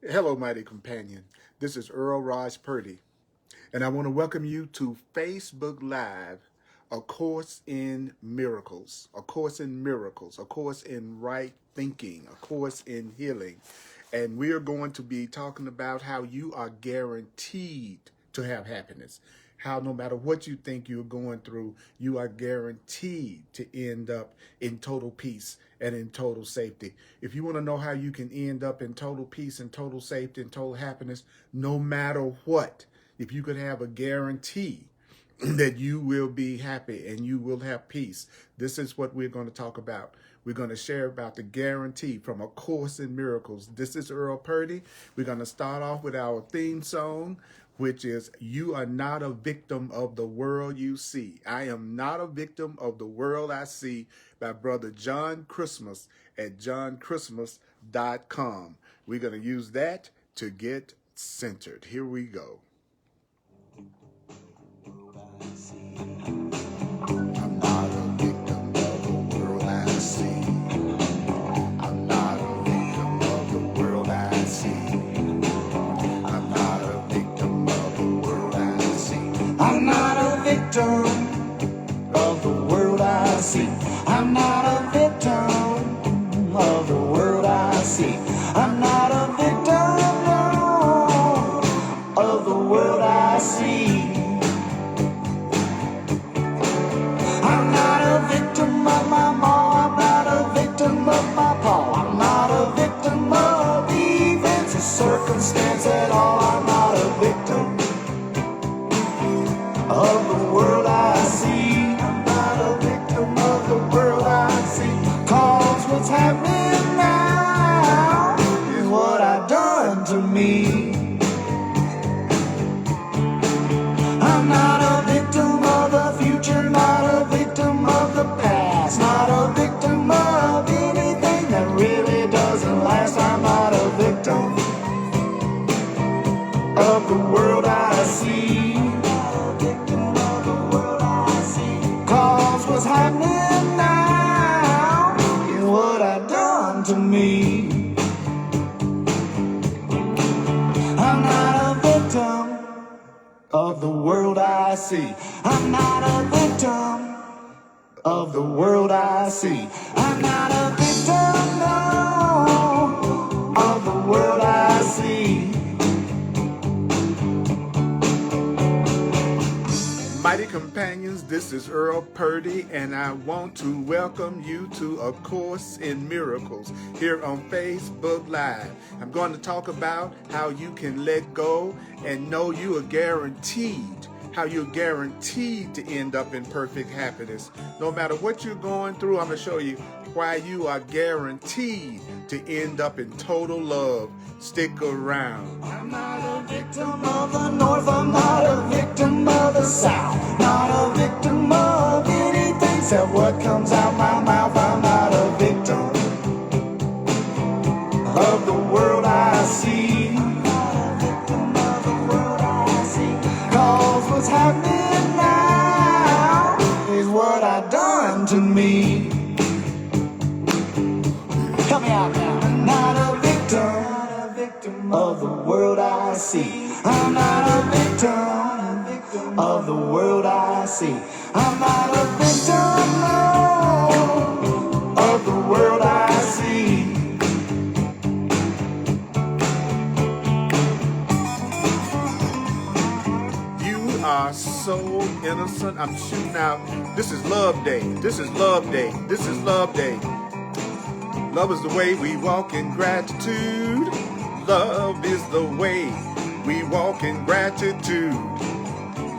Hello, mighty companion. This is Earl Purdy, and I want to welcome you to Facebook Live, A Course in Miracles, A Course in Miracles, A Course in Right Thinking, A Course in Healing. And we are going to be talking about how you are guaranteed to have happiness. How no matter what you think you're going through, you are guaranteed to end up in total peace and in total safety. If you want to know how you can end up in total peace and total safety and total happiness, no matter what, if you could have a guarantee that you will be happy and you will have peace, this is what we're going to talk about. We're going to share about the guarantee from A Course in Miracles. This is Earl Purdy. We're going to start off with our theme song, which is "You Are Not a Victim of the World You See." I am not a victim of the world I see, by Brother John Christmas at johnChristmas.com. We're going to use that to get centered. Here we go. I'm not a victim of the world I see. I'm not a victim of the world I see. I'm not a victim of the world I see. I'm not a victim of the world I see. I'm not a victim of the world I see. I'm not a victim, no, of the world I see. I'm not a victim of my mom. I'm not a victim of my pa. I'm not a victim of events or circumstance at all. I'm not a victim of the world I see. I'm not a victim of the world I see. Cause what's happening now is what I've done to me. I'm not a victim of the future, not a victim of the past, not a victim of anything that really doesn't last. I'm not a victim of the world I see. Cause what's happening now is what I've done to me. I'm not a victim of the world I see. I'm not a victim of the world I see. I'm not a victim, no, of the world I see. Mighty companions, this is Earl Purdy, and I want to welcome you to A Course in Miracles here on Facebook Live. I'm going to talk about how you can let go and know you are guaranteed, how you're guaranteed to end up in perfect happiness. No matter what you're going through, I'm going to show you why you are guaranteed to end up in total love. Stick around. I'm not a victim of the North. I'm not a victim of the South. Not a victim of anything except what comes out my mouth. I'm not a victim of the world I see. I'm not a victim of the world I see. Cause what's happening now is what I've done to me. Help me out now. I'm not a victim of the world I see. I'm not a victim of the world I see. I'm not a victim, no, of the world I see. You are so innocent. I'm shooting out. This is Love Day. This is Love Day. This is Love Day. Love is the way we walk in gratitude. Love is the way we walk in gratitude.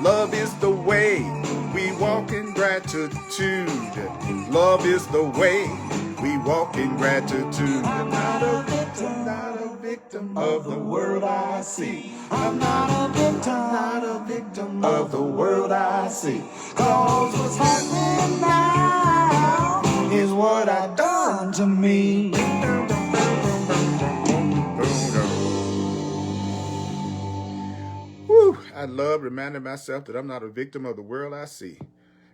Love is the way we walk in gratitude. Love is the way we walk in gratitude. I'm not a victim of the world I see. I'm not a victim of the world I see. Cause what's happening now is what I've done to me. I love reminding myself that I'm not a victim of the world I see.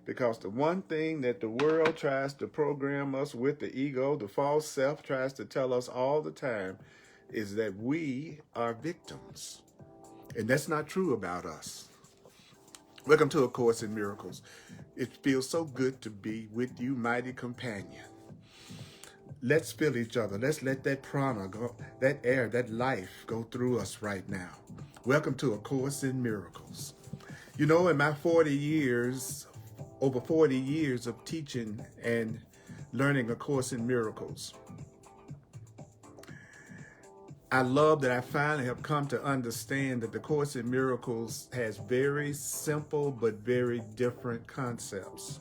Because the one thing that the world tries to program us with, the ego, the false self, tries to tell us all the time, is that we are victims. And that's not true about us. Welcome to A Course in Miracles. It feels so good to be with you, mighty companion. Let's feel each other. Let's let that prana go, that air, that life go through us right now. Welcome to A Course in Miracles. You know, in my 40 years, over 40 years of teaching and learning A Course in Miracles, I love that I finally have come to understand that the Course in Miracles has very simple but very different concepts.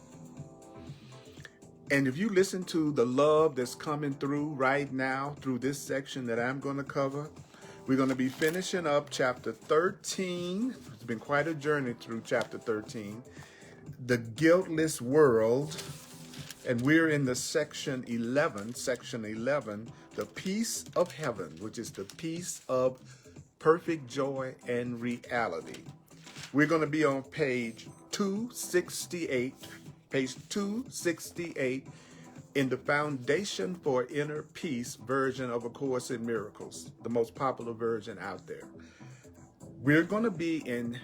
And if you listen to the love that's coming through right now through this section that I'm going to cover, we're going to be finishing up chapter 13. It's been quite a journey through chapter 13. The Guiltless World. And we're in the section 11, the peace of heaven, which is the peace of perfect joy and reality. We're going to be on page 268, in the Foundation for Inner Peace version of A Course in Miracles, the most popular version out there. We're going to be in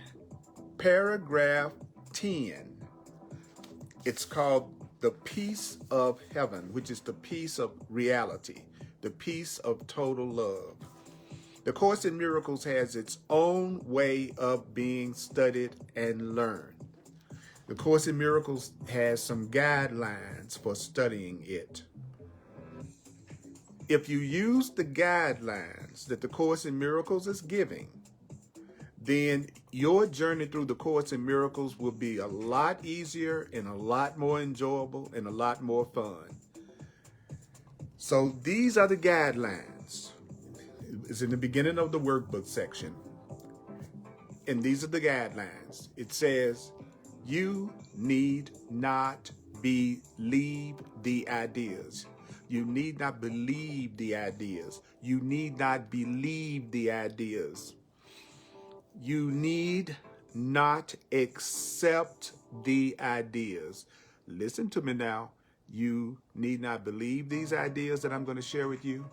paragraph 10. It's called the peace of heaven, which is the peace of reality, the peace of total love. The Course in Miracles has its own way of being studied and learned. The Course in Miracles has some guidelines for studying it. If you use the guidelines that the Course in Miracles is giving, then your journey through the Course in Miracles will be a lot easier and a lot more enjoyable and a lot more fun. So these are the guidelines. It's in the beginning of the workbook section. And these are the guidelines. It says, you need not believe the ideas. You need not believe the ideas. You need not believe the ideas. You need not accept the ideas. Listen to me now. You need not believe these ideas that I'm going to share with you.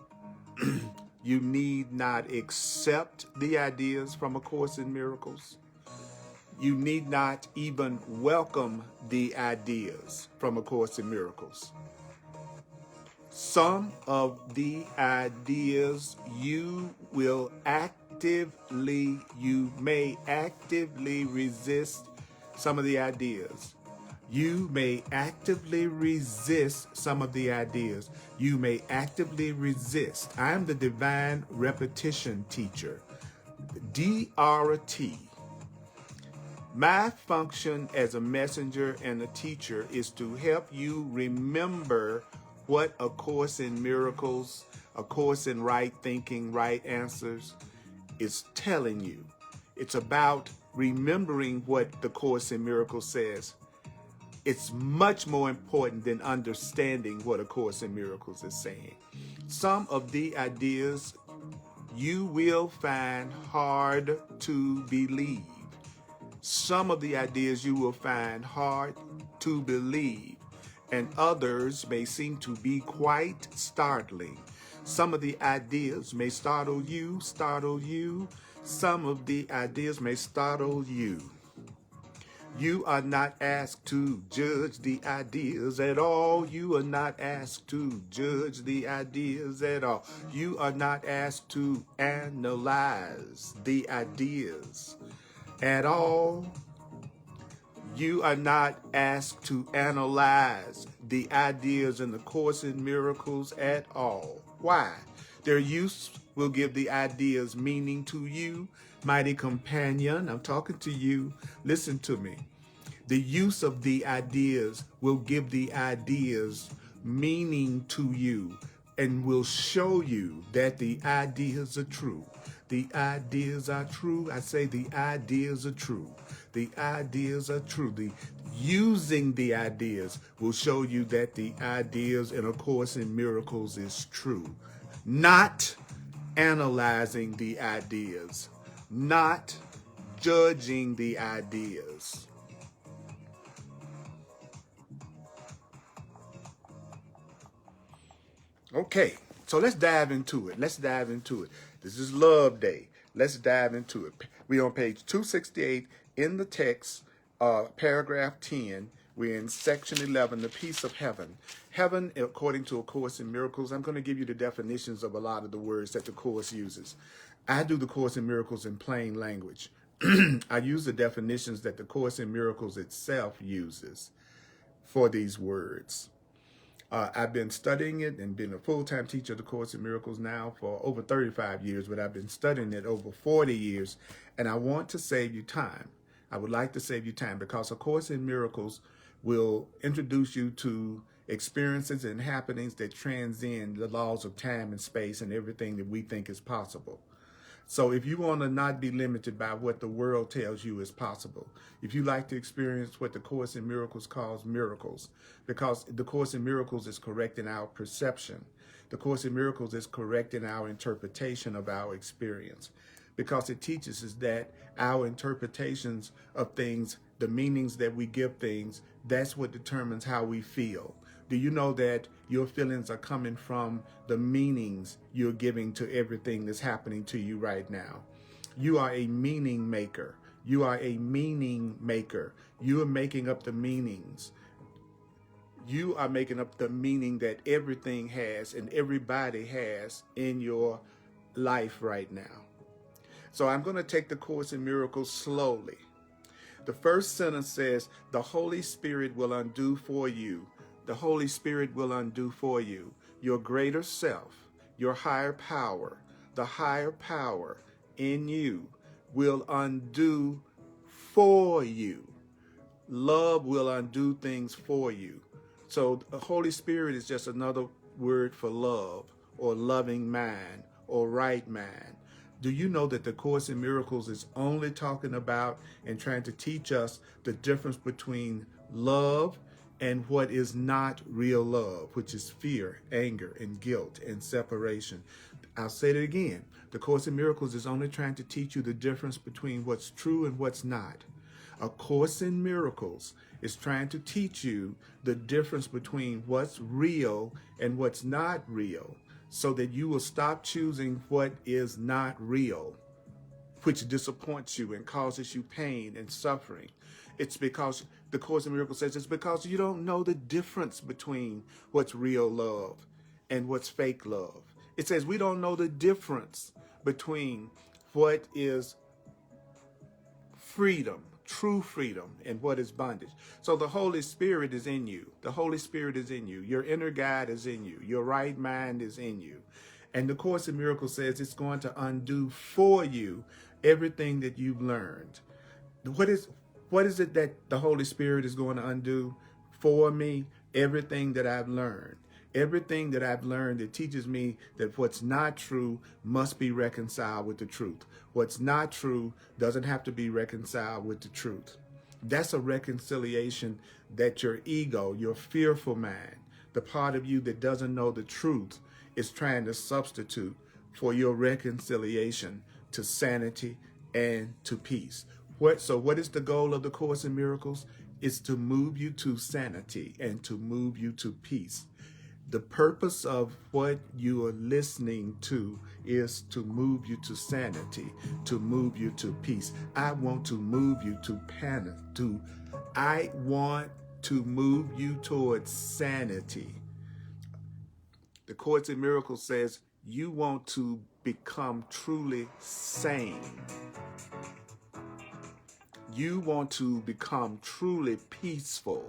You need not accept the ideas from A Course in Miracles. You need not even welcome the ideas from A Course in Miracles. Some of the ideas you may actively resist some of the ideas. You may actively resist some of the ideas. You may actively resist. I'm the Divine Repetition Teacher, DRT. My function as a messenger and a teacher is to help you remember what A Course in Miracles, A Course in Right Thinking, Right Answers is telling you. It's about remembering what the Course in Miracles says. It's much more important than understanding what A Course in Miracles is saying. Some of the ideas you will find hard to believe. Some of the ideas you will find hard to believe, and others may seem to be quite startling. Some of the ideas may startle you. Some of the ideas may startle you. You are not asked to judge the ideas at all. You are not asked to judge the ideas at all. You are not asked to analyze the ideas at all. You are not asked to analyze the ideas in the Course in Miracles at all. Why? Their use will give the ideas meaning to you. Mighty companion, I'm talking to you. Listen to me. The use of the ideas will give the ideas meaning to you and will show you that the ideas are true. The ideas are true. I say the ideas are true. The ideas are true. Using the ideas will show you that the ideas in A Course in Miracles is true. Not analyzing the ideas. Not judging the ideas. Okay, So let's dive into it. Let's dive into it. This is Love Day. Let's dive into it. We're on page 268 in the text, paragraph 10. We're in section 11, the peace of heaven. Heaven, according to A Course in Miracles, I'm going to give you the definitions of a lot of the words that the Course uses. I do the Course in Miracles in plain language. I use the definitions that the Course in Miracles itself uses for these words. I've been studying it and been a full-time teacher of the Course in Miracles now for over 35 years, but I've been studying it over 40 years, and I want to save you time. I would like to save you time because A Course in Miracles will introduce you to experiences and happenings that transcend the laws of time and space and everything that we think is possible. So if you want to not be limited by what the world tells you is possible, if you like to experience what the Course in Miracles calls miracles, because the Course in Miracles is correcting our perception. The Course in Miracles is correcting our interpretation of our experience, because it teaches us that our interpretations of things, the meanings that we give things, that's what determines how we feel. Do you know that your feelings are coming from the meanings you're giving to everything that's happening to you right now? You are a meaning maker. You are a meaning maker. You are making up the meanings. You are making up the meaning that everything has and everybody has in your life right now. So I'm going to take the Course in Miracles slowly. The first sentence says, the Holy Spirit will undo for you. The Holy Spirit will undo for you your greater self, your higher power. The higher power in you will undo for you. Love will undo things for you. So the Holy Spirit is just another word for love or loving mind or right mind. Do you know that the Course in Miracles is only talking about and trying to teach us the difference between love and what is not real love, which is fear, anger, and guilt, and separation? I'll say it again. The Course in Miracles is only trying to teach you the difference between what's true and what's not. A Course in Miracles is trying to teach you the difference between what's real and what's not real, so that you will stop choosing what is not real, which disappoints you and causes you pain and suffering. It's because the Course in Miracles says it's because you don't know the difference between what's real love and what's fake love. It says we don't know the difference between what is freedom, true freedom, and what is bondage. So the Holy Spirit is in you. The Holy Spirit is in you. Your inner guide is in you. Your right mind is in you. And the Course in Miracles says it's going to undo for you everything that you've learned. What is it that the Holy Spirit is going to undo for me? Everything that I've learned. Everything that I've learned that teaches me that what's not true must be reconciled with the truth. What's not true doesn't have to be reconciled with the truth. That's a reconciliation that your ego, your fearful mind, the part of you that doesn't know the truth, is trying to substitute for your reconciliation to sanity and to peace. So what is the goal of the Course in Miracles? It's to move you to sanity and to move you to peace. The purpose of what you are listening to is to move you to sanity, to move you to peace. I want to move you to panic. I want to move you towards sanity. The Course in Miracles says you want to become truly sane. You want to become truly peaceful.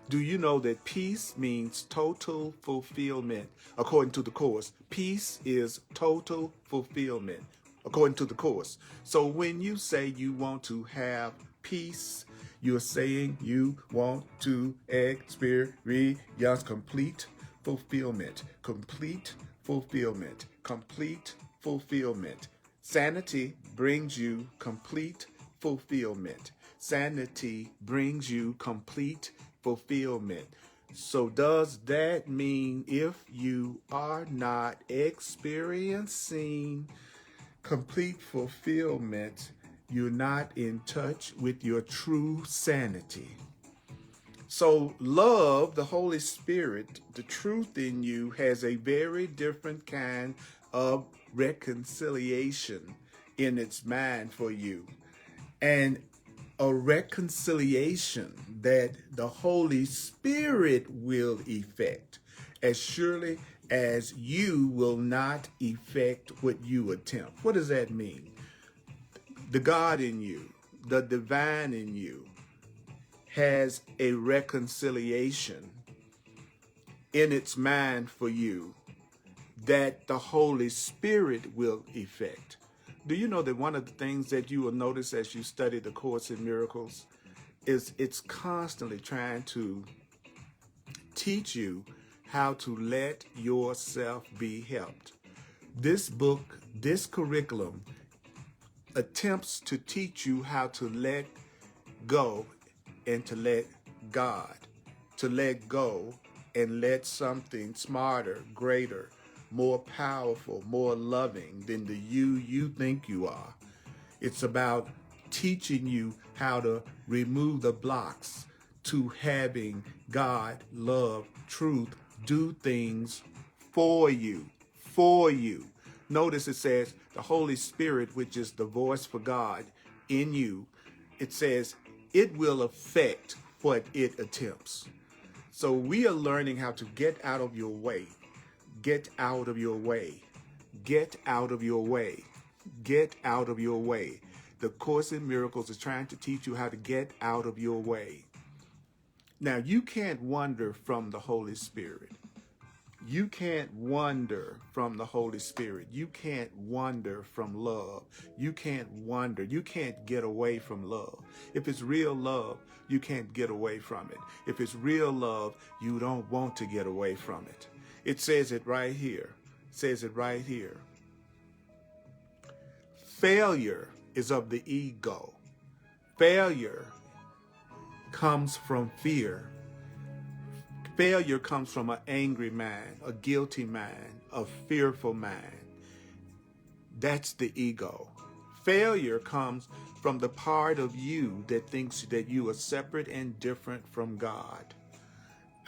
Do you know that peace means total fulfillment? According to the Course, peace is total fulfillment, according to the Course. So when you say you want to have peace, you're saying you want to experience complete fulfillment, complete fulfillment, complete fulfillment. Sanity brings you complete fulfillment. Sanity brings you complete fulfillment. So does that mean if you are not experiencing complete fulfillment, you're not in touch with your true sanity? So love, the Holy Spirit, the truth in you has a very different kind of reconciliation in its mind for you. And a reconciliation that the Holy Spirit will effect as surely as you will not effect what you attempt. What does that mean? The God in you, the divine in you, has a reconciliation in its mind for you that the Holy Spirit will effect. Do you know that one of the things that you will notice as you study the Course in Miracles is it's constantly trying to teach you how to let yourself be helped. This book, this curriculum attempts to teach you how to let go and to let God, to let go and let something smarter, greater, more powerful, more loving than the you think you are. It's about teaching you how to remove the blocks to having God, love, truth, do things for you, for you. Notice it says the Holy Spirit, which is the voice for God in you, it says it will affect what it attempts. So we are learning how to get out of your way, get out of your way, get out of your way, get out of your way. The Course in Miracles is trying to teach you how to get out of your way. Now, you can't wander from the Holy Spirit. You can't wander from the Holy Spirit. You can't wander from love. You can't wander. You can't get away from love. If it's real love, you can't get away from it. If it's real love, you don't want to get away from it. It says it right here. It says it right here. Failure is of the ego. Failure comes from fear. Failure comes from an angry mind, a guilty mind, a fearful mind. That's the ego. Failure comes from the part of you that thinks that you are separate and different from God.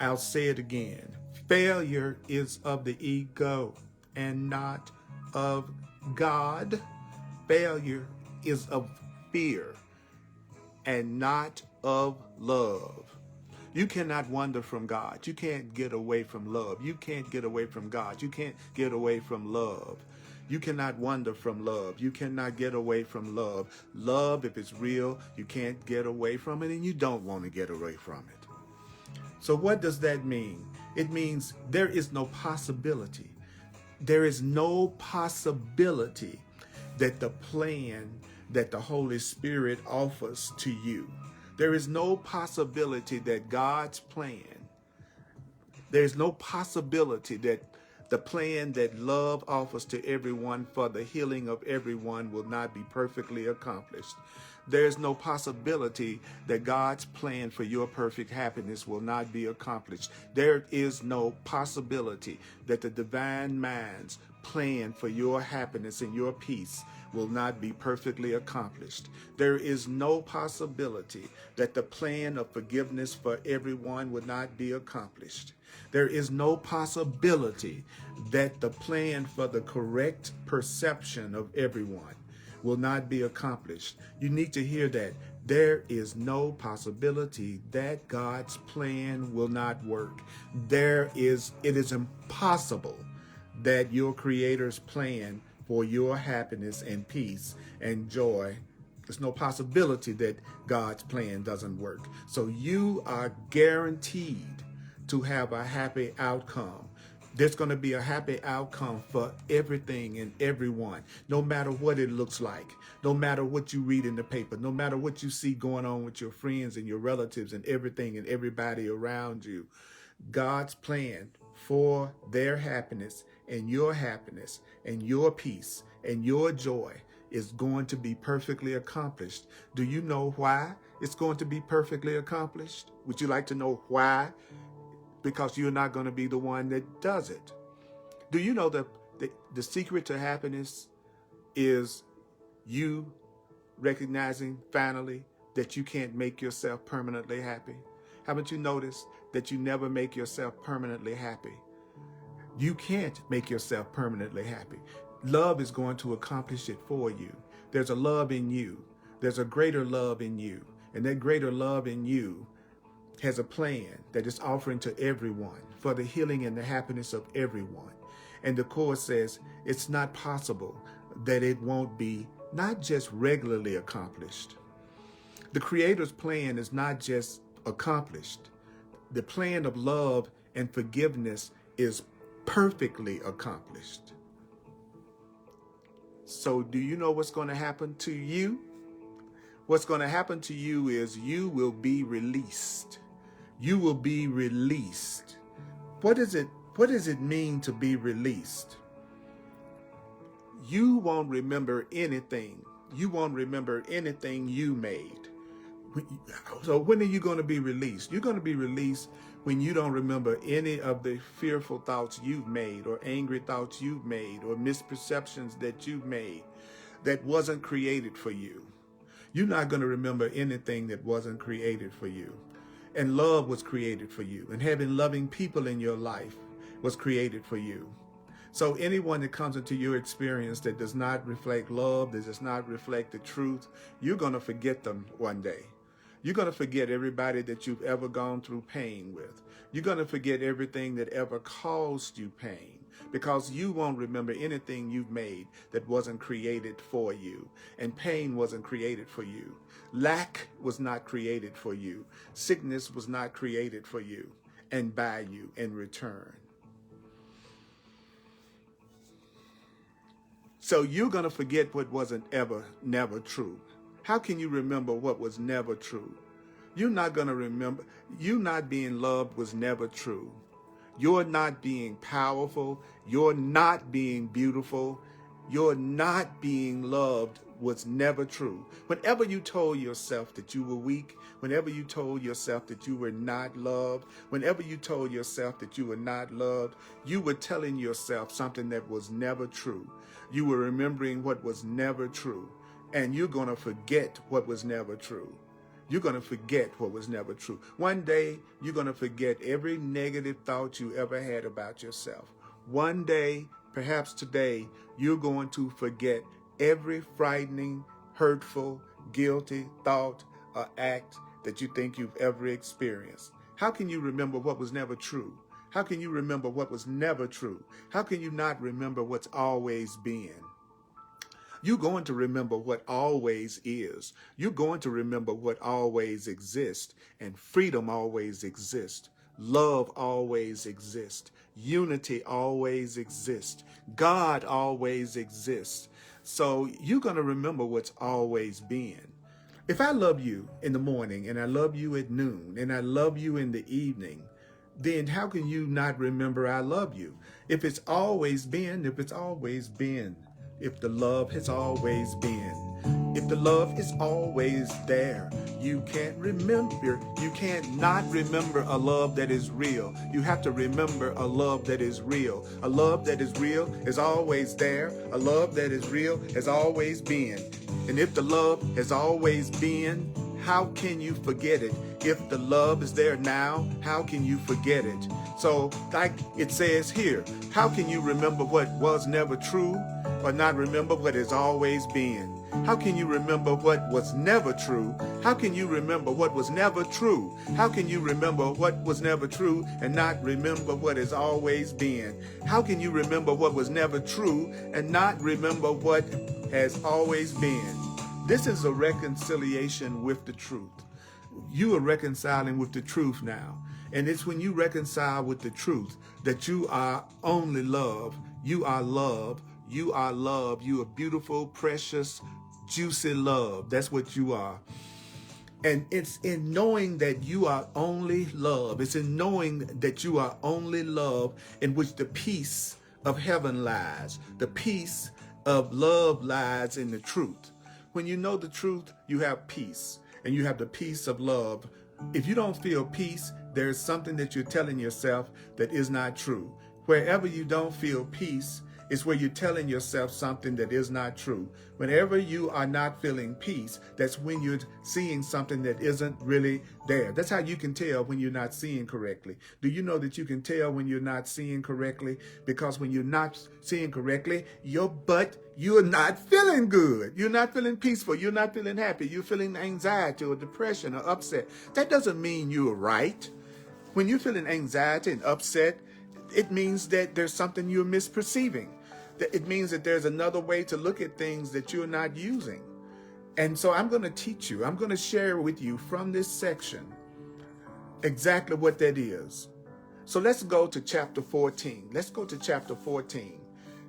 I'll say it again. Failure is of the ego and not of God. Failure is of fear and not of love. You cannot wander from God. You can't get away from love. You can't get away from God. You can't get away from love. You cannot wander from love. You cannot get away from love. Love, if it's real, you can't get away from it, and you don't want to get away from it. So what does that mean? It means there is no possibility. There is no possibility that the plan that the Holy Spirit offers to you, there is no possibility that God's plan, there's no possibility that the plan that love offers to everyone for the healing of everyone will not be perfectly accomplished. There's no possibility that God's plan for your perfect happiness will not be accomplished. There is no possibility that the divine mind's plan for your happiness and your peace will not be perfectly accomplished. There is no possibility that the plan of forgiveness for everyone will not be accomplished. There is no possibility that the plan for the correct perception of everyone will not be accomplished. You need to hear that. There is no possibility that God's plan will not work. It is impossible that your Creator's plan for your happiness and peace and joy, there's no possibility that God's plan doesn't work. So you are guaranteed to have a happy outcome. There's going to be a happy outcome for everything and everyone, no matter what it looks like, no matter what you read in the paper, no matter what you see going on with your friends and your relatives and everything and everybody around you. God's plan for their happiness and your peace and your joy is going to be perfectly accomplished. Do you know why it's going to be perfectly accomplished? Would you like to know why? Because you're not going to be the one that does it. Do you know that the secret to happiness is you recognizing finally that you can't make yourself permanently happy? Haven't you noticed that you never make yourself permanently happy? You can't make yourself permanently happy. Love is going to accomplish it for you. There's a love in you. There's a greater love in you. And that greater love in you has a plan that is offering to everyone for the healing and the happiness of everyone. And the Course says it's not possible that it won't be not just regularly accomplished. The Creator's plan is not just accomplished. The plan of love and forgiveness is perfectly accomplished. So do you know what's going to happen to you? What's going to happen to you is you will be released. You will be released. What does it mean to be released? You won't remember anything. You won't remember anything you made. So when are you going to be released? You're going to be released when you don't remember any of the fearful thoughts you've made, or angry thoughts you've made, or misperceptions that you've made that wasn't created for you. You're not going to remember anything that wasn't created for you. And love was created for you. And having loving people in your life was created for you. So anyone that comes into your experience that does not reflect love, that does not reflect the truth, you're going to forget them one day. You're going to forget everybody that you've ever gone through pain with. You're going to forget everything that ever caused you pain, because you won't remember anything you've made that wasn't created for you. And pain wasn't created for you. Lack was not created for you. Sickness was not created for you and by you in return. So you're going to forget what wasn't never true. How can you remember what was never true? You're not going to remember. You not being loved was never true. You're not being powerful. You're not being beautiful. You're not being loved was never true. Whenever you told yourself that you were weak, whenever you told yourself that you were not loved, whenever you told yourself that you were not loved, you were telling yourself something that was never true. You were remembering what was never true. And you're going to forget what was never true. You're going to forget what was never true. One day, you're going to forget every negative thought you ever had about yourself. One day, perhaps today, you're going to forget every frightening, hurtful, guilty thought or act that you think you've ever experienced. How can you remember what was never true? How can you remember what was never true? How can you not remember what's always been? You're going to remember what always is. You're going to remember what always exists. And freedom always exists. Love always exists. Unity always exists. God always exists. So you're going to remember what's always been. If I love you in the morning, and I love you at noon, and I love you in the evening, then how can you not remember I love you? If it's always been, if it's always been. If the love has always been, if the love is always there, you can't not remember a love that is real. You have to remember a love that is real. A love that is real is always there. A love that is real has always been. And if the love has always been, how can you forget it? If the love is there now, how can you forget it? So like it says here, how can you remember what was never true, or not remember what has always been? How can you remember what was never true? How can you remember what was never true? How can you remember what was never true and not remember what has always been? How can you remember what was never true and not remember what has always been? This is a reconciliation with the truth. You are reconciling with the truth now. And it's when you reconcile with the truth that you are only love. You are love. You are love. You are beautiful, precious, juicy love. That's what you are. And it's in knowing that you are only love. It's in knowing that you are only love in which the peace of heaven lies. The peace of love lies in the truth. When you know the truth, you have peace. And you have the peace of love. If you don't feel peace, there is something that you're telling yourself that is not true. Wherever you don't feel peace It's where you're telling yourself something that is not true. Whenever you are not feeling peace, that's when you're seeing something that isn't really there. That's how you can tell when you're not seeing correctly. Do you know that you can tell when you're not seeing correctly? Because when you're not seeing correctly, you're not feeling good. You're not feeling peaceful. You're not feeling happy. You're feeling anxiety or depression or upset. That doesn't mean you're right. When you're feeling anxiety and upset, it means that there's something you're misperceiving. It means that there's another way to look at things that you're not using. And so I'm going to teach you. I'm going to share with you from this section exactly what that is. So let's go to chapter 14. Let's go to chapter 14.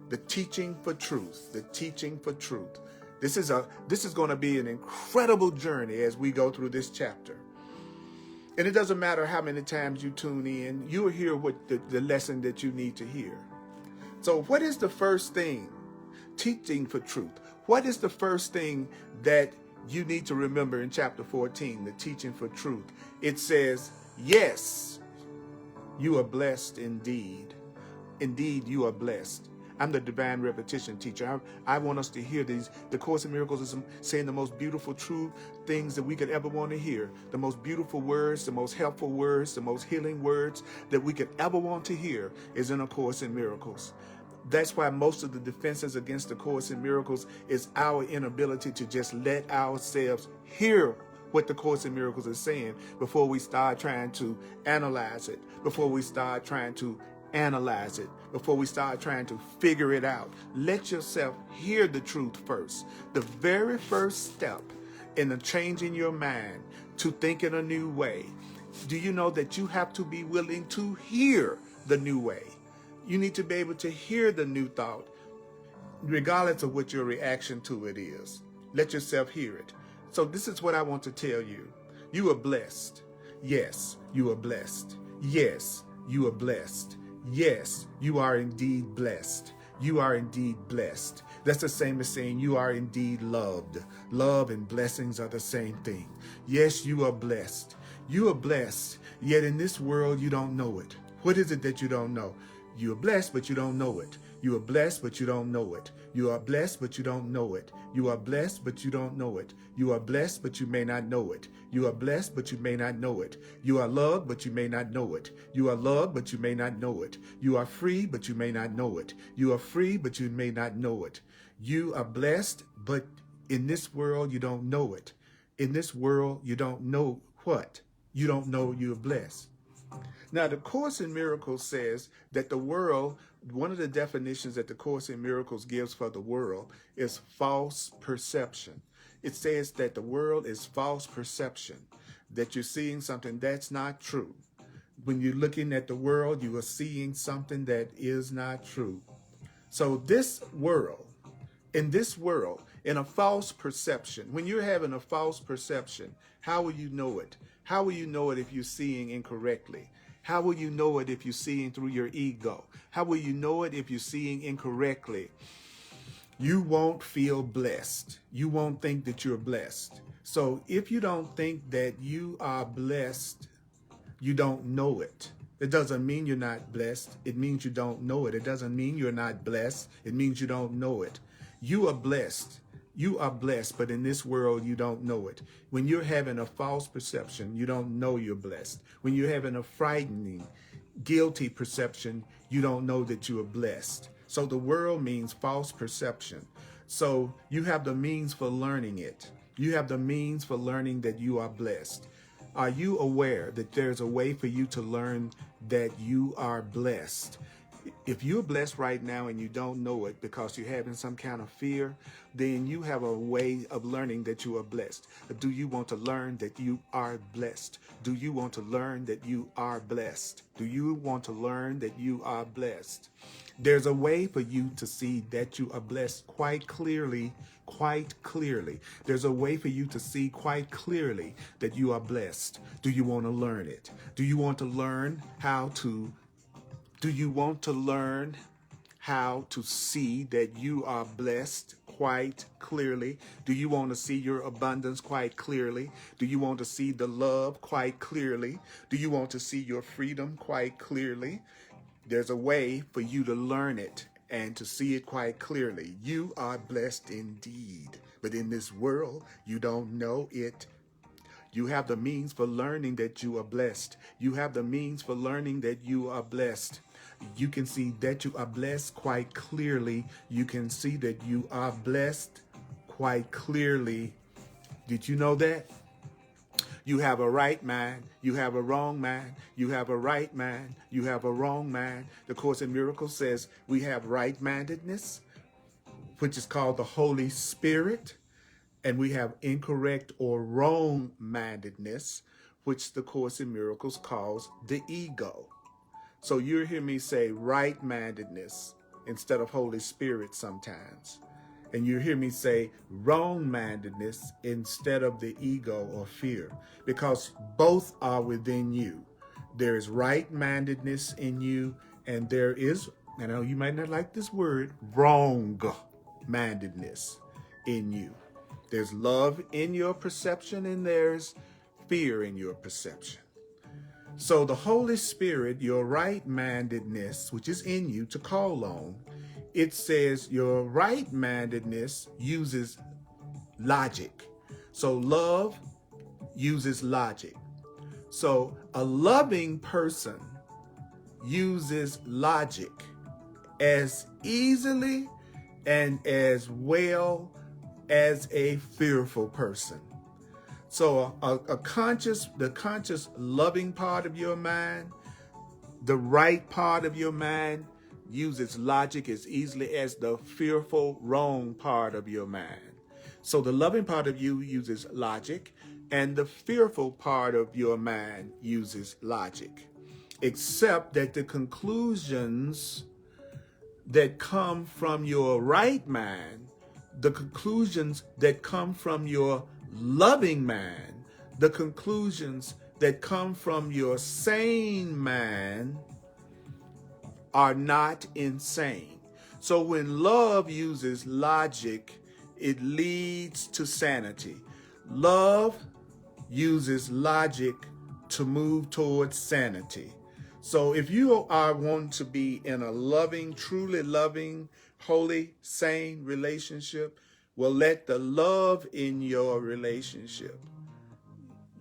The teaching for truth. The teaching for truth. This is going to be an incredible journey as we go through this chapter. And it doesn't matter how many times you tune in, you'll hear what the lesson that you need to hear. So what is the first thing? Teaching for truth. What is the first thing that you need to remember in chapter 14, the teaching for truth? It says, yes, you are blessed indeed. Indeed, you are blessed. I'm the divine repetition teacher. I want us to hear these. The Course in Miracles is saying the most beautiful, true things that we could ever want to hear. The most beautiful words, the most helpful words, the most healing words that we could ever want to hear is in A Course in Miracles. That's why most of the defenses against the Course in Miracles is our inability to just let ourselves hear what the Course in Miracles is saying before we start trying to analyze it, before we start trying to figure it out. Let yourself hear the truth first. The very first step in the changing your mind to think in a new way. Do you know that you have to be willing to hear the new way? You need to be able to hear the new thought, regardless of what your reaction to it is. Let yourself hear it. So this is what I want to tell you. You are blessed. Yes, you are blessed. Yes, you are blessed. Yes, you are indeed blessed. You are indeed blessed. That's the same as saying you are indeed loved. Love and blessings are the same thing. Yes, you are blessed. You are blessed, yet in this world you don't know it. What is it that you don't know? You are blessed, but you don't know it. You are blessed, but you don't know it. You are blessed, but you don't know it. You are blessed, but you don't know it. You are blessed, but you may not know it. You are blessed, but you may not know it. You are loved, but you may not know it. You are loved, but you may not know it. You are free, but you may not know it. You are free, but you may not know it. You are blessed, but in this world you don't know it. In this world you don't know what? You don't know you're blessed. Now, the Course in Miracles says that the world, one of the definitions that the Course in Miracles gives for the world is false perception. It says that the world is false perception, that you're seeing something that's not true. When you're looking at the world, you are seeing something that is not true. So in this world, in a false perception, when you're having a false perception, how will you know it? How will you know it if you're seeing incorrectly? How will you know it if you're seeing through your ego? How will you know it if you're seeing incorrectly? You won't feel blessed. You won't think that you're blessed. So if you don't think that you are blessed, you don't know it. It doesn't mean you're not blessed. It means you don't know it. It doesn't mean you're not blessed. It means you don't know it. You are blessed. You are blessed, but in this world, you don't know it. When you're having a false perception, you don't know you're blessed. When you're having a frightening, guilty perception, you don't know that you are blessed. So the world means false perception. So you have the means for learning it. You have the means for learning that you are blessed. Are you aware that there's a way for you to learn that you are blessed? If you're blessed right now and you don't know it because you're having some kind of fear, then you have a way of learning that you are blessed. Do you want to learn that you are blessed? Do you want to learn that you are blessed? Do you want to learn that you are blessed? There's a way for you to see that you are blessed quite clearly, quite clearly. There's a way for you to see quite clearly that you are blessed. Do you want to learn it? Do you want to learn how to see that you are blessed quite clearly? Do you want to see your abundance quite clearly? Do you want to see the love quite clearly? Do you want to see your freedom quite clearly? There's a way for you to learn it. and to see it quite clearly. You are blessed indeed, but in this world, you don't know it. You have the means for learning that you are blessed. You have the means for learning that you are blessed. You can see that you are blessed quite clearly. You can see that you are blessed quite clearly. Did you know that? You have a right mind. You have a wrong mind. You have a right mind. You have a wrong mind. The Course in Miracles says we have right-mindedness, which is called the Holy Spirit. And we have incorrect or wrong-mindedness, which the Course in Miracles calls the ego. So you hear me say right-mindedness instead of Holy Spirit sometimes. And you hear me say wrong-mindedness instead of the ego or fear, because both are within you. There is right-mindedness in you, and there is, I know you might not like this word, wrong-mindedness in you. There's love in your perception, and there's fear in your perception. So the Holy Spirit, your right-mindedness, which is in you to call on, it says your right-mindedness uses logic. So love uses logic. So a loving person uses logic as easily and as well as a fearful person. So the conscious loving part of your mind, the right part of your mind, uses logic as easily as the fearful wrong part of your mind. So the loving part of you uses logic, and the fearful part of your mind uses logic, except that the conclusions that come from your right mind, the conclusions that come from your loving mind, the conclusions that come from your sane mind are not insane. So when love uses logic, it leads to sanity. Love uses logic to move towards sanity. So if you are wanting to be in a loving, truly loving, holy, sane relationship, well, let the love in your relationship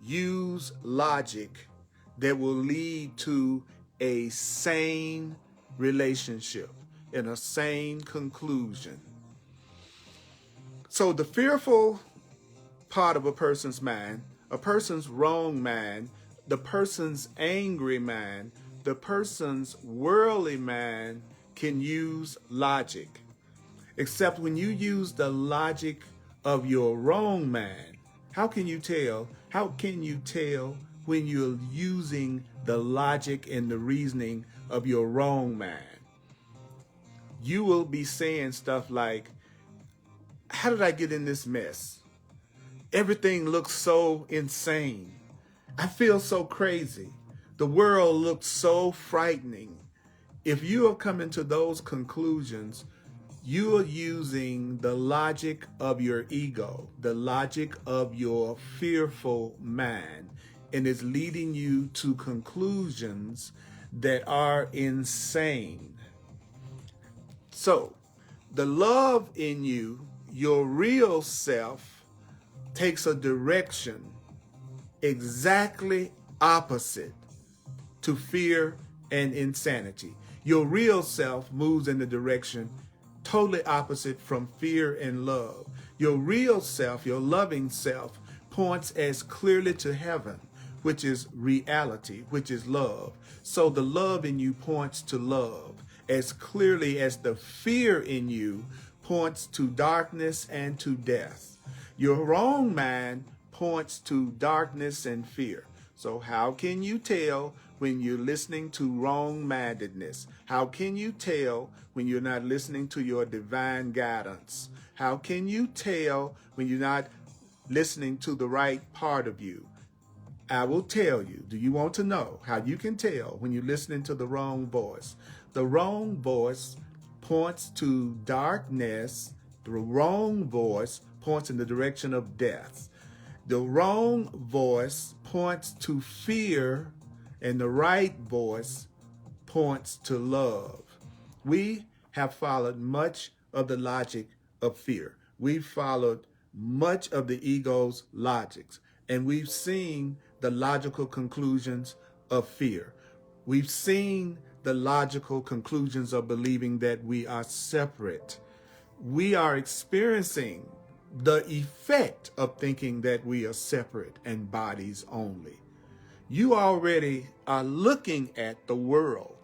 use logic that will lead to a sane relationship and a sane conclusion. So the fearful part of a person's mind, a person's wrong mind, the person's angry mind, the person's worldly mind can use logic. Except when you use the logic of your wrong mind, how can you tell? How can you tell when you're using the logic and the reasoning of your wrong mind? You will be saying stuff like, how did I get in this mess? Everything looks so insane. I feel so crazy. The world looks so frightening. If you are coming to those conclusions, you are using the logic of your ego, the logic of your fearful mind, and it's leading you to conclusions that are insane. So, the love in you, your real self, takes a direction exactly opposite to fear and insanity. Your real self moves in the direction totally opposite from fear and love. Your real self, your loving self, points as clearly to heaven, which is reality, which is love. So the love in you points to love as clearly as the fear in you points to darkness and to death. Your wrong mind points to darkness and fear. So how can you tell when you're listening to wrong-mindedness? How can you tell when you're not listening to your divine guidance? How can you tell when you're not listening to the right part of you? I will tell you. Do you want to know how you can tell when you're listening to the wrong voice? The wrong voice points to darkness. The wrong voice points in the direction of death. The wrong voice points to fear, and the right voice points to love. We have followed much of the logic of fear. We've followed much of the ego's logics, and we've seen the logical conclusions of fear. We've seen the logical conclusions of believing that we are separate. We are experiencing the effect of thinking that we are separate and bodies only. You already are looking at the world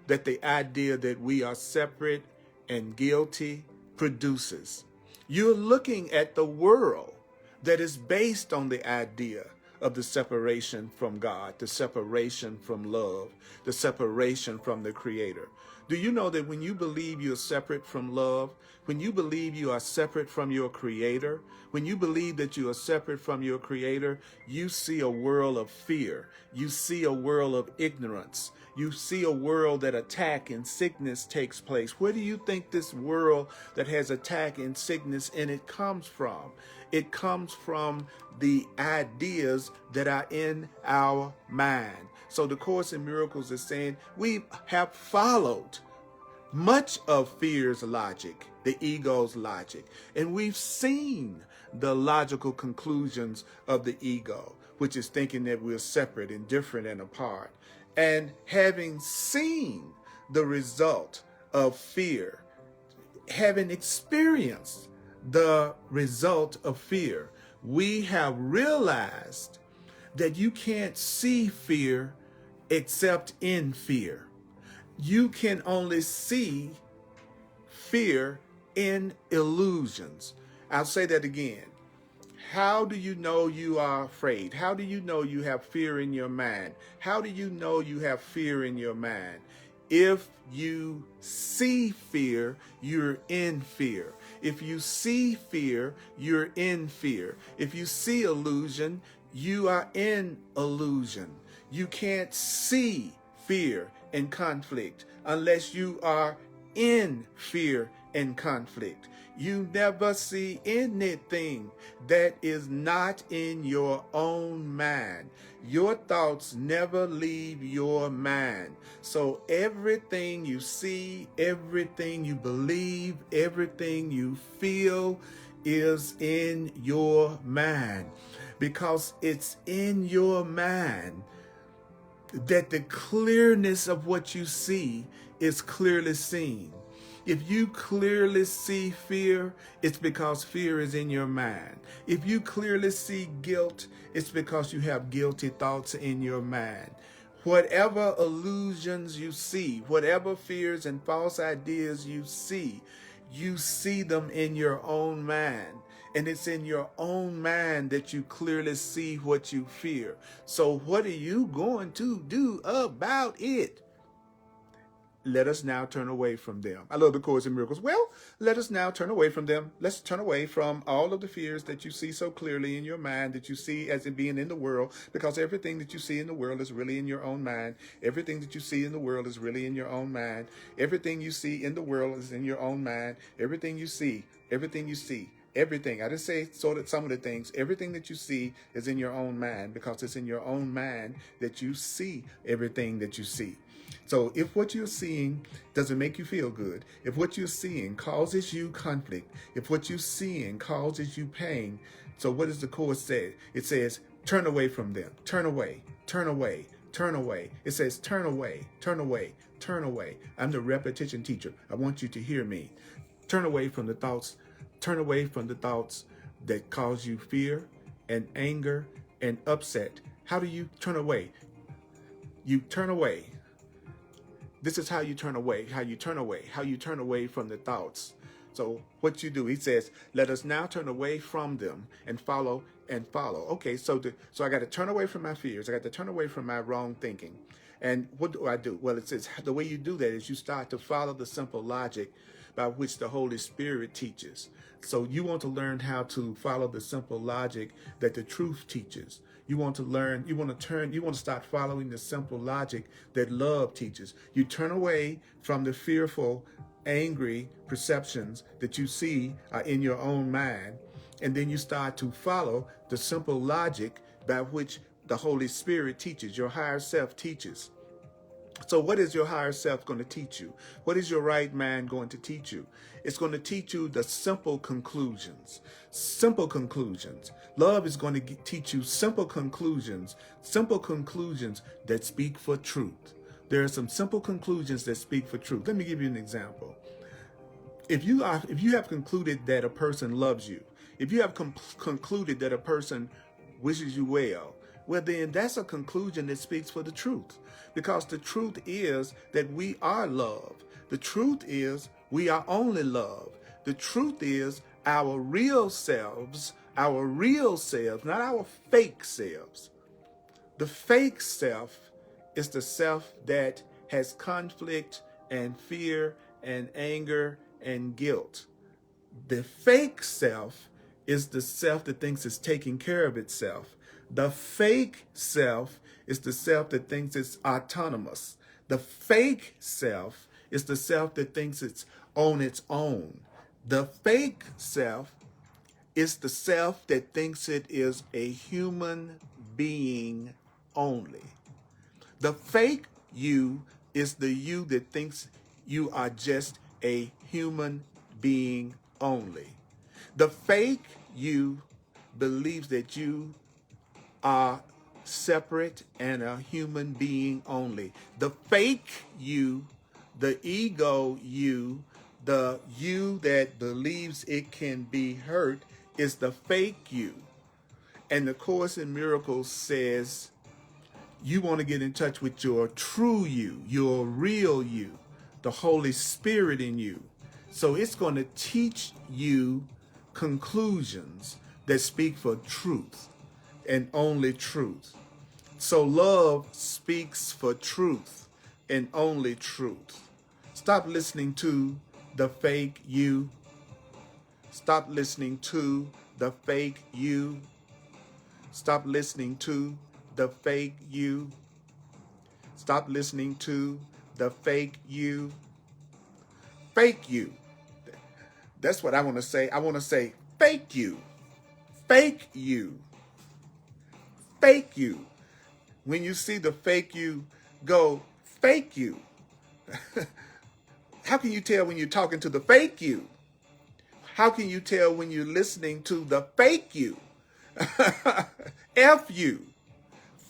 that the idea that we are separate and guilty produces. You're looking at the world that is based on the idea of the separation from God, the separation from love, the separation from the Creator. Do you know that when you believe you're separate from love, when you believe you are separate from your Creator, when you believe that you are separate from your Creator, you see a world of fear. You see a world of ignorance. You see a world that attack and sickness takes place. Where do you think this world that has attack and sickness in it comes from? It comes from the ideas that are in our mind. So the Course in Miracles is saying we have followed much of fear's logic, the ego's logic, and we've seen the logical conclusions of the ego, which is thinking that we're separate and different and apart. And having seen the result of fear, having experienced the result of fear, we have realized that you can't see fear except in fear. You can only see fear in illusions. I'll say that again. How do you know you are afraid? How do you know you have fear in your mind? How do you know you have fear in your mind? If you see fear, you're in fear. If you see fear, you're in fear. If you see illusion, you are in illusion. You can't see fear and conflict unless you are in fear and conflict. You never see anything that is not in your own mind. Your thoughts never leave your mind. So everything you see, everything you believe, everything you feel is in your mind, because it's in your mind that the clearness of what you see is clearly seen. If you clearly see fear, it's because fear is in your mind. If you clearly see guilt, it's because you have guilty thoughts in your mind. Whatever illusions you see, whatever fears and false ideas you see them in your own mind. And it's in your own mind that you clearly see what you fear. So what are you going to do about it? Let us now turn away from them. I love the Course in Miracles. Well, let us now turn away from them. Let's turn away from all of the fears that you see so clearly in your mind, that you see as it being in the world, because everything that you see in the world is really in your own mind. Everything that you see in the world is really in your own mind. Everything you see in the world is in your own mind. Everything you see, everything you see. Everything. I just say sort of some of the things. Everything that you see is in your own mind, because it's in your own mind that you see everything that you see. So if what you're seeing doesn't make you feel good, if what you're seeing causes you conflict, if what you're seeing causes you pain, so what does the Course say? It says, turn away from them. Turn away, turn away, turn away. It says, turn away, turn away, turn away. I'm the repetition teacher. I want you to hear me. Turn away from the thoughts. Turn away from the thoughts that cause you fear and anger and upset. How do you turn away? You turn away. This is how you turn away, how you turn away from the thoughts. So what you do, he says, let us now turn away from them and follow. Okay, so I got to turn away from my fears. I got to turn away from my wrong thinking. And what do I do? Well, it says the way you do that is you start to follow the simple logic by which the Holy Spirit teaches. So you want to learn how to follow the simple logic that the truth teaches. You want to start following the simple logic that love teaches. You turn away from the fearful, angry perceptions that you see are in your own mind, and then you start to follow the simple logic by which the Holy Spirit teaches, your higher self teaches. So what is your higher self going to teach you? What is your right mind going to teach you? It's going to teach you the simple conclusions. Simple conclusions. Love is going to teach you simple conclusions that speak for truth. There are some simple conclusions that speak for truth. Let me give you an example. If you have concluded that a person loves you, if you have concluded that a person wishes you well, then that's a conclusion that speaks for the truth. Because the truth is that we are loved. The truth is we are only loved. The truth is our real selves, not our fake selves. The fake self is the self that has conflict and fear and anger and guilt. The fake self is the self that thinks it's taking care of itself. The fake self is the self that thinks it's autonomous. The fake self is the self that thinks it's on its own. The fake self is the self that thinks it is a human being only. The fake you is the you that thinks you are just a human being only. The fake you believes that you are separate and a human being only. The fake you, the ego you, the you that believes it can be hurt is the fake you. And the Course in Miracles says you want to get in touch with your true you, your real you, the Holy Spirit in you. So it's going to teach you conclusions that speak for truth and only truth. So love speaks for truth and only truth. Stop listening to the fake you. Stop listening to the fake you. Stop listening to the fake you. Stop listening to the fake you. Fake you. That's what I want to say. I want to say fake you. Fake you. Fake you. When you see the fake you, go fake you. How can you tell when you're talking to the fake you? How can you tell when you're listening to the fake you? F you.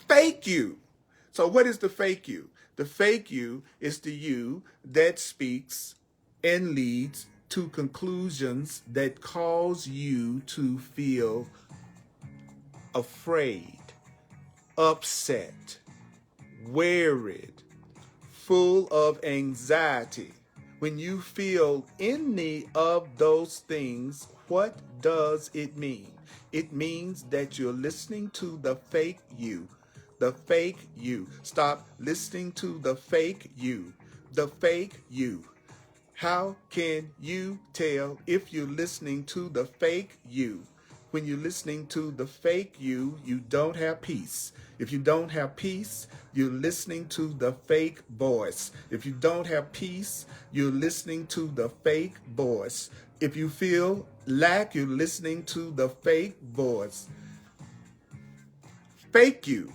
Fake you. So what is the fake you? The fake you is the you that speaks and leads to conclusions that cause you to feel afraid, upset, worried, full of anxiety. When you feel any of those things, what does it mean? It means that you're listening to the fake you. The fake you. Stop listening to the fake you. The fake you. How can you tell if you're listening to the fake you? When you're listening to the fake you, you don't have peace. If you don't have peace, you're listening to the fake voice. If you don't have peace, you're listening to the fake voice. If you feel lack, you're listening to the fake voice. Fake you.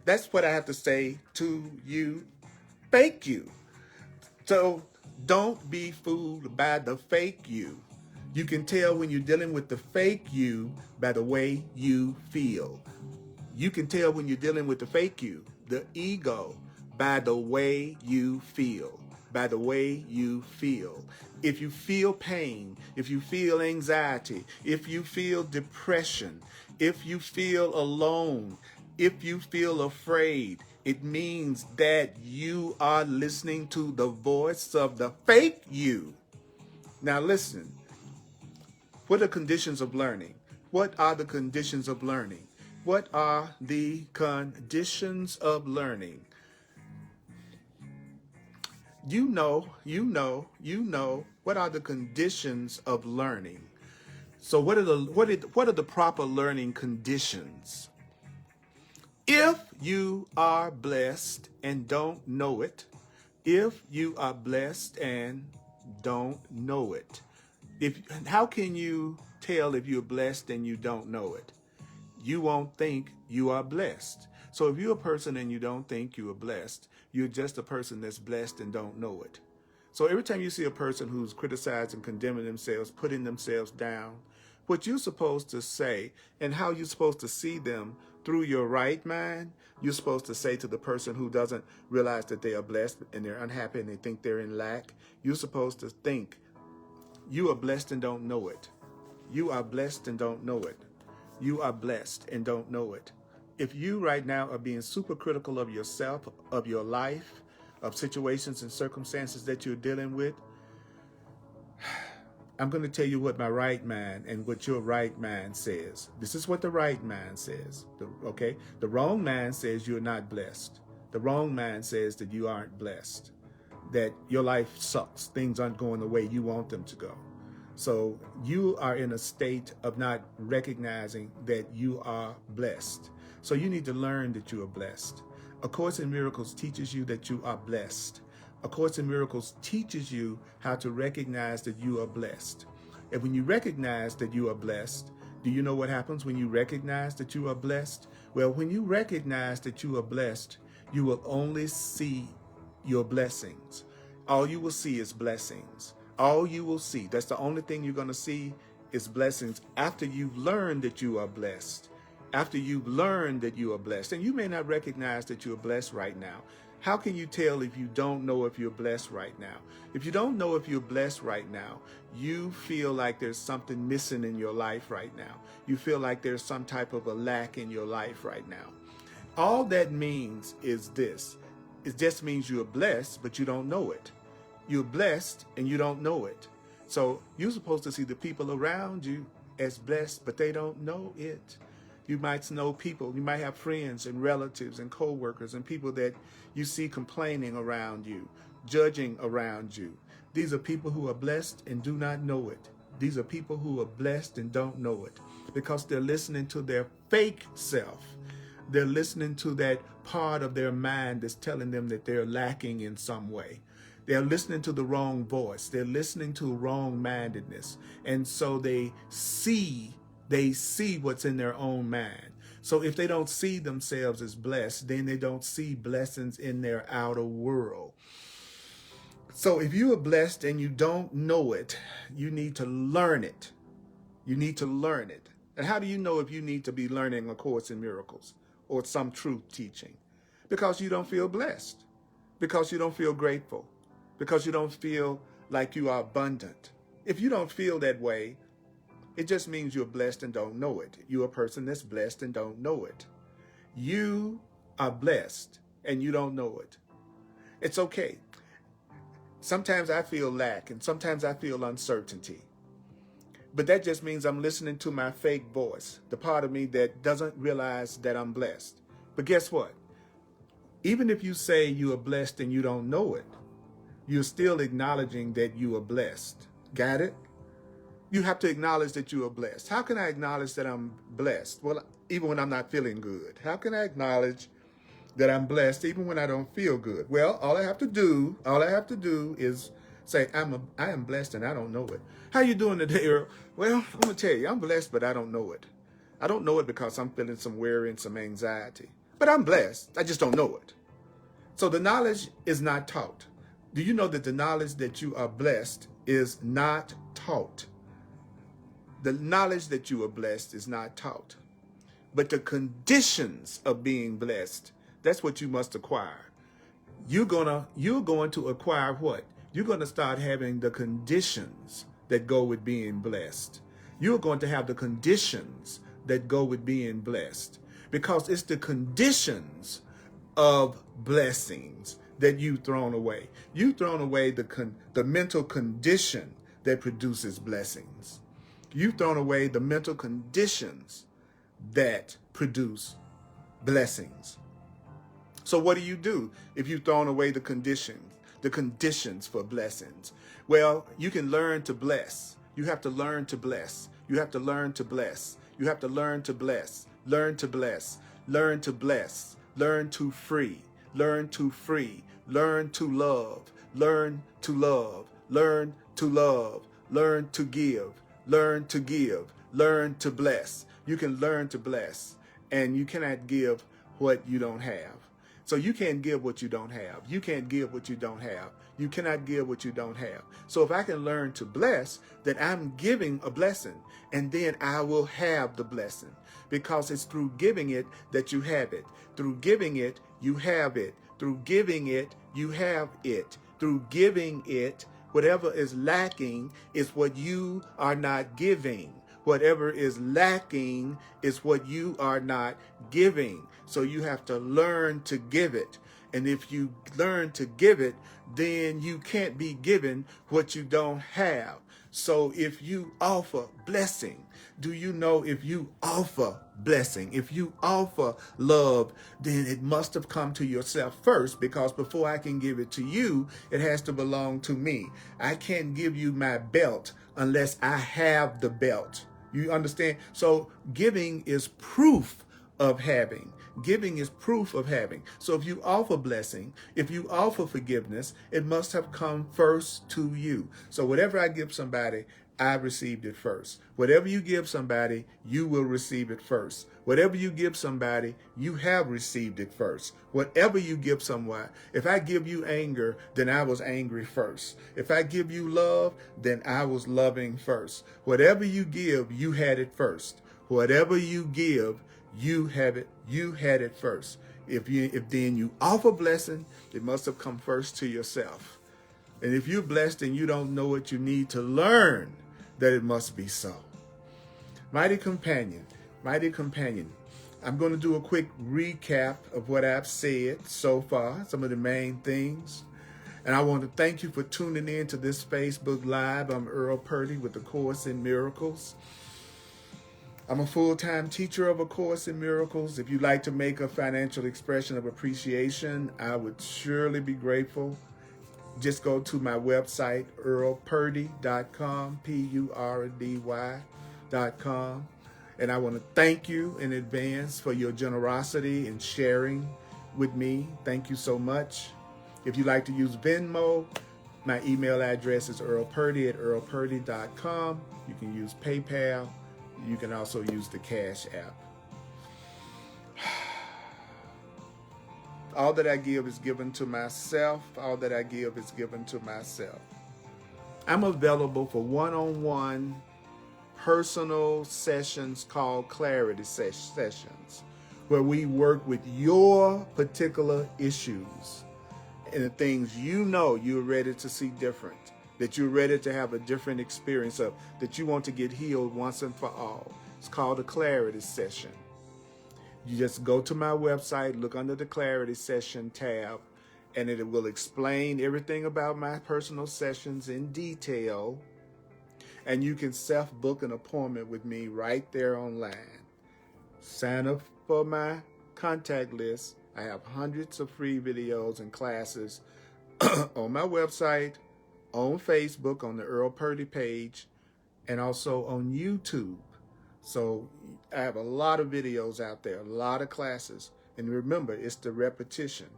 That's what I have to say to you. Fake you. So don't be fooled by the fake you. You can tell when you're dealing with the fake you by the way you feel. You can tell when you're dealing with the fake you, the ego, by the way you feel. By the way you feel. If you feel pain, if you feel anxiety, if you feel depression, if you feel alone, if you feel afraid, it means that you are listening to the voice of the fake you. Now listen, what are conditions of learning? What are the conditions of learning? What are the conditions of learning? You know, what are the conditions of learning? So what are the proper learning conditions? If you are blessed and don't know it, if you are blessed and don't know it, how can you tell if you're blessed and you don't know it? You won't think you are blessed. So if you're a person and you don't think you are blessed, You're just a person that's blessed and don't know it. So every time you see a person who's criticizing, condemning themselves, putting themselves down, what you're supposed to say and how you're supposed to see them through your right mind, you're supposed to say to the person who doesn't realize that they are blessed and they're unhappy and they think they're in lack, you're supposed to think, you are blessed and don't know it. You are blessed and don't know it. You are blessed and don't know it. If you right now are being super critical of yourself, of your life, of situations and circumstances that you're dealing with, I'm going to tell you what my right mind and what your right mind says. This is what the right mind says. Okay? The wrong mind says you're not blessed. The wrong mind says that you aren't blessed, that your life sucks. Things aren't going the way you want them to go. So you are in a state of not recognizing that you are blessed. So you need to learn that you are blessed. A Course in Miracles teaches you that you are blessed. A Course in Miracles teaches you how to recognize that you are blessed. And when you recognize that you are blessed, do you know what happens when you recognize that you are blessed? Well, when you recognize that you are blessed, you will only see your blessings. All you will see is blessings. All you will see, that's the only thing you're going to see, is blessings after you've learned that you are blessed. After you've learned that you are blessed. And you may not recognize that you're blessed right now. How can you tell if you don't know if you're blessed right now? If you don't know if you're blessed right now, you feel like there's something missing in your life right now. You feel like there's some type of a lack in your life right now. All that means is this. It just means you're blessed, but you don't know it. You're blessed and you don't know it. So you're supposed to see the people around you as blessed, but they don't know it. You might know people, you might have friends and relatives and co-workers and people that you see complaining around you, judging around you. These are people who are blessed and do not know it. These are people who are blessed and don't know it because they're listening to their fake self. They're listening to that part of their mind that's telling them that they're lacking in some way. They're listening to the wrong voice. They're listening to wrong-mindedness. And so they see what's in their own mind. So if they don't see themselves as blessed, then they don't see blessings in their outer world. So if you are blessed and you don't know it, you need to learn it. You need to learn it. And how do you know if you need to be learning A Course in Miracles or some truth teaching? Because you don't feel blessed. Because you don't feel grateful. Because you don't feel like you are abundant. If you don't feel that way, it just means you're blessed and don't know it. You're a person that's blessed and don't know it. You are blessed and you don't know it. It's okay. Sometimes I feel lack and sometimes I feel uncertainty. But that just means I'm listening to my fake voice, the part of me that doesn't realize that I'm blessed. But guess what? Even if you say you are blessed and you don't know it, you're still acknowledging that you are blessed. Got it? You have to acknowledge that you are blessed. How can I acknowledge that I'm blessed? Well, even when I'm not feeling good. How can I acknowledge that I'm blessed even when I don't feel good? Well, all I have to do is say, I am blessed and I don't know it. How you doing today, Earl? Well, I'm going to tell you, I'm blessed, but I don't know it. I don't know it because I'm feeling some worry and some anxiety. But I'm blessed. I just don't know it. So the knowledge is not taught. Do you know that the knowledge that you are blessed is not taught? The knowledge that you are blessed is not taught. But the conditions of being blessed, that's what you must acquire. You're going to acquire what? You're going to start having the conditions that go with being blessed. You're going to have the conditions that go with being blessed. Because it's the conditions of blessings that you've thrown away. You've thrown away the mental condition that produces blessings. You've thrown away the mental conditions that produce blessings. So what do if you've thrown away the conditions for blessings? Well, you can learn to bless. You have to learn to bless. You have to learn to bless. You have to learn to bless. Learn to bless. Learn to bless. Learn to free. Learn to free. Learn to love. Learn to love. Learn to love. Learn to give. Learn to give. Learn to bless. You can learn to bless, and you cannot give what you don't have. So you can't give what you don't have. You can't give what you don't have. You cannot give what you don't have. So if I can learn to bless, then I'm giving a blessing, and then I will have the blessing, because it's through giving it that you have it. Through giving it, you have it. Through giving it, you have it. Through giving it, whatever is lacking is what you are not giving. Whatever is lacking is what you are not giving. So you have to learn to give it. And if you learn to give it, then you can't be given what you don't have. So if you offer blessing, do you know if you offer blessing, if you offer love, then it must have come to yourself first, because before I can give it to you, it has to belong to me. I can't give you my belt unless I have the belt. You understand? So giving is proof of having. Giving is proof of having. So if you offer blessing, if you offer forgiveness, it must have come first to you. So whatever I give somebody, I received it first. Whatever you give somebody, you will receive it first. Whatever you give somebody, you have received it first. Whatever you give someone, if I give you anger, then I was angry first. If I give you love, then I was loving first. Whatever you give, you had it first. Whatever you give, you have it. You had it first. If then you offer blessing, it must have come first to yourself. And if you're blessed and you don't know what you need to learn, that it must be so. Mighty companion, I'm going to do a quick recap of what I've said so far, some of the main things. And I want to thank you for tuning in to this Facebook Live. I'm Earl Purdy with A Course in Miracles. I'm a full-time teacher of A Course in Miracles. If you'd like to make a financial expression of appreciation, I would surely be grateful. Just go to my website, earlpurdy.com, Purdy.com. And I want to thank you in advance for your generosity and sharing with me. Thank you so much. If you'd like to use Venmo, my email address is earlpurdy@earlpurdy.com. You can use PayPal. You can also use the Cash app. All that I give is given to myself. All that I give is given to myself. I'm available for one-on-one personal sessions called clarity sessions, where we work with your particular issues and the things you know you're ready to see different, that you're ready to have a different experience of, that you want to get healed once and for all. It's called a clarity session. You just go to my website, look under the Clarity Session tab, and it will explain everything about my personal sessions in detail. And you can self-book an appointment with me right there online. Sign up for my contact list. I have hundreds of free videos and classes on my website, on Facebook, on the Earl Purdy page, and also on YouTube. So I have a lot of videos out there, a lot of classes. And remember, it's the repetition.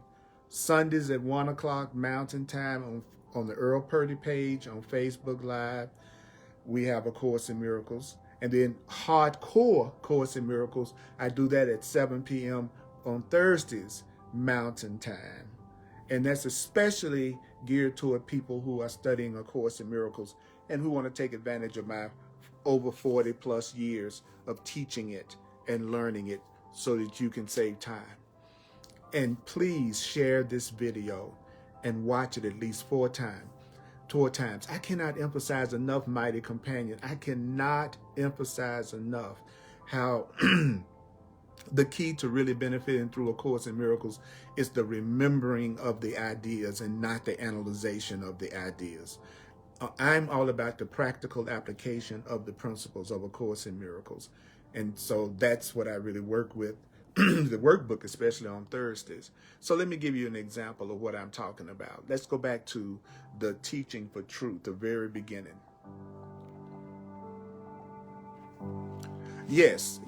Sundays at 1 o'clock Mountain Time on the Earl Purdy page on Facebook Live, we have A Course in Miracles. And then hardcore Course in Miracles, I do that at 7 p.m. on Thursdays Mountain Time. And that's especially geared toward people who are studying A Course in Miracles and who want to take advantage of my over 40 plus years of teaching it and learning it so that you can save time. And please share this video and watch it at least 4 times. I cannot emphasize enough, mighty companion. I cannot emphasize enough how the key to really benefiting through A Course in Miracles is the remembering of the ideas and not the analyzation of the ideas. I'm all about the practical application of the principles of A Course in Miracles. And so that's what I really work with, the workbook, especially on Thursdays. So let me give you an example of what I'm talking about. Let's go back to the teaching for truth, the very beginning. Yes,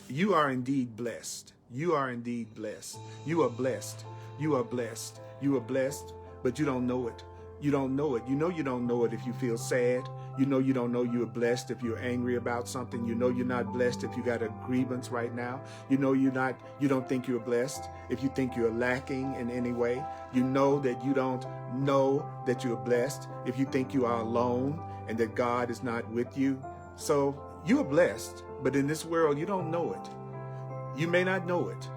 you are indeed blessed. You are indeed blessed. You are blessed. You are blessed. You are blessed, but you don't know it. You don't know it. You know you don't know it if you feel sad. You know you don't know you're blessed if you're angry about something. You know you're not blessed if you got a grievance right now. You know you don't think you're blessed if you think you're lacking in any way. You know that you don't know that you're blessed if you think you are alone and that God is not with you. So you are blessed, but in this world you don't know it. You may not know it.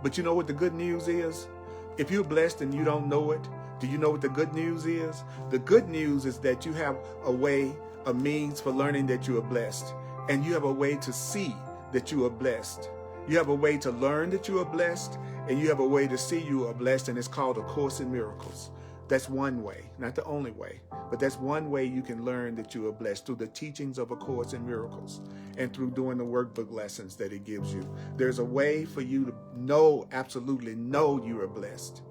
But you know what the good news is? If you're blessed and you don't know it, do you know what the good news is? The good news is that you have a means for learning that you are blessed. And you have a way to see that you are blessed. You have a way to learn that you are blessed, and you have a way to see you are blessed, and it's called A Course in Miracles. That's one way, not the only way, but that's one way you can learn that you are blessed, through the teachings of A Course in Miracles and through doing the workbook lessons that it gives you. There's a way for you to know, absolutely know you are blessed.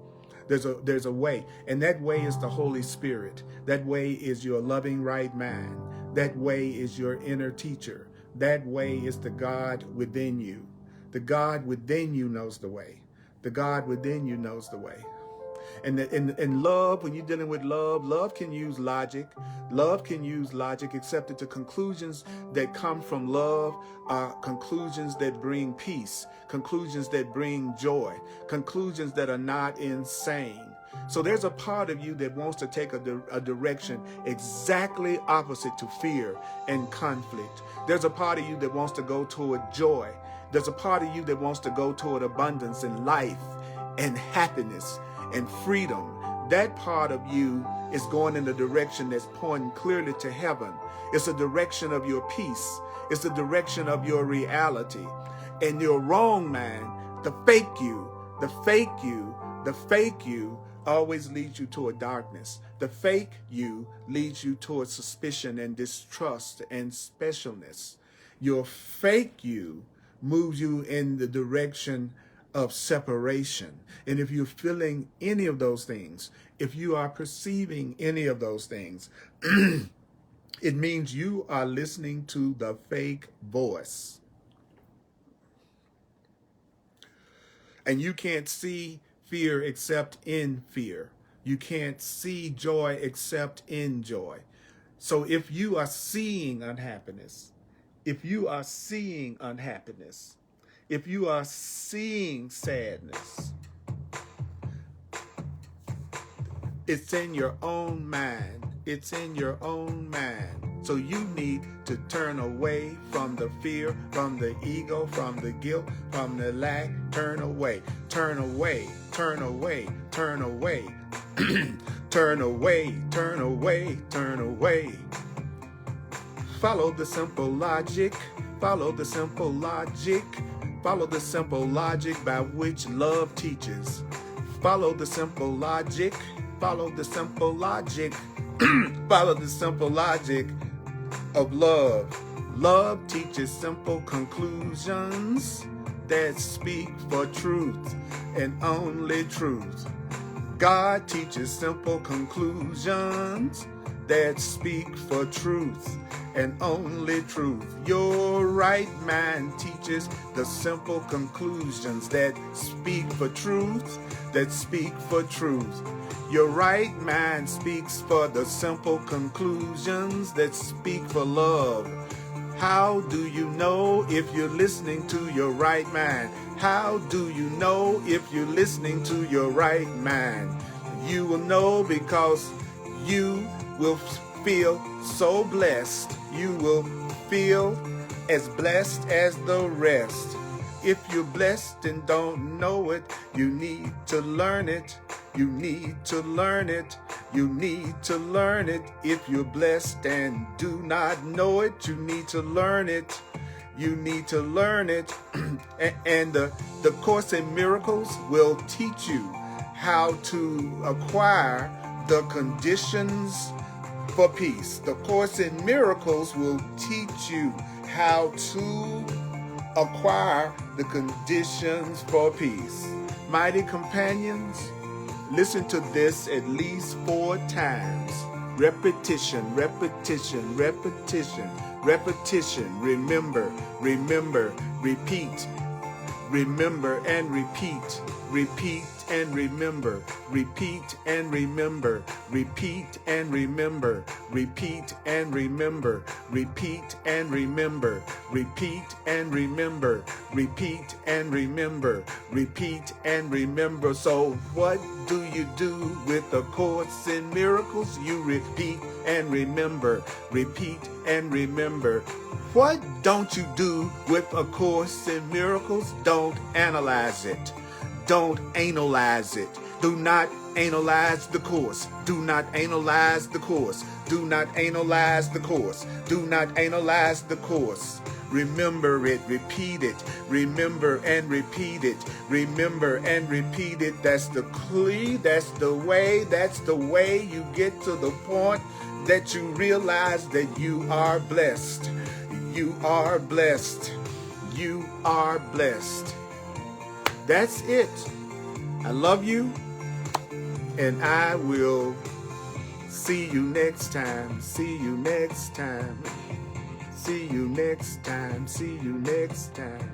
There's a way, and that way is the Holy Spirit. That way is your loving right mind. That way is your inner teacher. That way is the God within you. The God within you knows the way. The God within you knows the way. And love, when you're dealing with love can use logic. Love can use logic, except that the conclusions that come from love are conclusions that bring peace, conclusions that bring joy, conclusions that are not insane. So there's a part of you that wants to take a direction exactly opposite to fear and conflict. There's a part of you that wants to go toward joy. There's a part of you that wants to go toward abundance and life and happiness and freedom. That part of you is going in the direction that's pointing clearly to heaven. It's a direction of your peace. It's the direction of your reality. And your wrong mind, the fake you always leads you toward darkness. The fake you leads you toward suspicion and distrust and specialness. Your fake you moves you in the direction of separation. And if you're feeling any of those things, if you are perceiving any of those things, it means you are listening to the fake voice. And you can't see fear except in fear. You can't see joy except in joy. So if you are seeing unhappiness, if you are seeing unhappiness, if you are seeing sadness, it's in your own mind. It's in your own mind. So you need to turn away from the fear, from the ego, from the guilt, from the lack. Turn away, turn away, turn away, turn away, turn away, turn away, turn away. Follow the simple logic. Follow the simple logic. Follow the simple logic by which love teaches. Follow the simple logic. Follow the simple logic. Follow the simple logic of love. Love teaches simple conclusions that speak for truth and only truth. God teaches simple conclusions that speak for truth and only truth. Your right mind teaches the simple conclusions that speak for truth, that speak for truth. Your right mind speaks for the simple conclusions that speak for love. How do you know if you're listening to your right mind? How do you know if you're listening to your right mind? You will know because you will feel so blessed. You will feel as blessed as the rest. If you're blessed and don't know it, you need to learn it. You need to learn it. You need to learn it. If you're blessed and do not know it, you need to learn it. You need to learn it. And the Course in Miracles will teach you how to acquire the conditions for peace. The Course in Miracles will teach you how to acquire the conditions for peace. Mighty companions, listen to this at least 4 times. Repetition, repetition, repetition, repetition. Remember, remember, repeat. Remember and repeat. Repeat and remember, repeat and remember, repeat and remember, repeat and remember, repeat and remember, repeat and remember, repeat and remember, repeat and remember. So what do you do with A Course in Miracles? You repeat and remember, repeat and remember. What don't you do with A Course in Miracles? Don't analyze it. Don't analyze it. Do not analyze the course. Do not analyze the course. Do not analyze the course. Do not analyze the course. Remember it, repeat it. Remember and repeat it. Remember and repeat it. That's the key. That's the way you get to the point that you realize that you are blessed. You are blessed. You are blessed. That's it. I love you, and I will see you next time. See you next time. See you next time. See you next time.